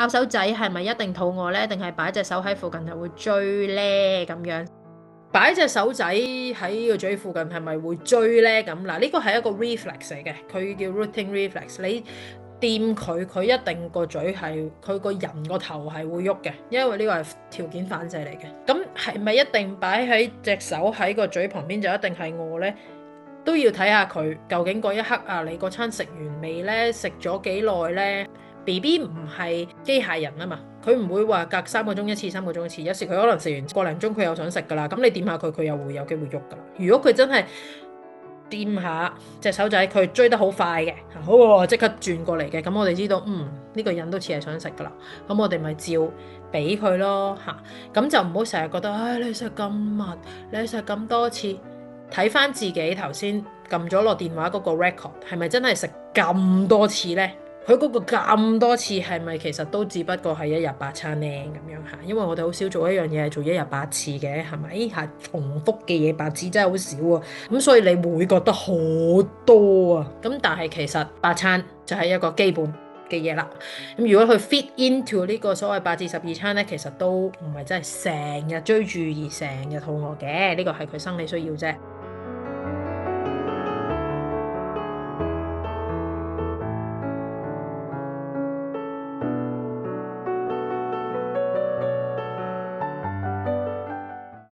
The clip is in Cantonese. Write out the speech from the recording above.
咬手仔係咪一定肚餓呢？定係擺隻手喺附近係會追呢？咁樣擺隻手仔喺個嘴附近係咪會追呢？咁嗱，呢個係一個 reflex 嚟嘅，佢叫 rooting reflex。你掂佢，佢一定個嘴係佢個人個頭係會喐嘅，因為呢個係條件反射嚟嘅。咁係咪一定擺喺隻手喺個嘴旁邊就一定係餓呢？都要睇下佢究竟嗰一刻啊，你嗰餐食完未呢？食咗幾耐呢？BB 唔係機械人啊嘛，佢唔會話隔3個鐘一次、3個鐘一次，有時佢可能食完個零鐘佢又想食噶啦，咁你掂下佢，佢又會有機會喐噶啦。如果佢真係掂下隻手仔，佢追得好快嘅，好喎，即刻轉過嚟嘅，咁我哋知道呢個人都似係想食噶啦，咁我哋咪照俾佢咯嚇，咁就唔好成日覺得唉你食咁密，你食咁多次，睇翻自己頭先撳咗落電話嗰個 record 係咪真係食咁多次呢？佢嗰個咁多次係咪其實都只不過係一日8餐呢？咁樣嚇？因為我哋好少做一樣嘢係做一日8次嘅，係咪？係重複嘅嘢8次真係好少啊！咁所以你會覺得好多啊！咁但係其實8餐就係一個基本嘅嘢啦。咁如果佢 fit into 呢個所謂8至12餐呢，其實都唔係真係成日追住而成日肚餓嘅，呢個係佢生理需要啫。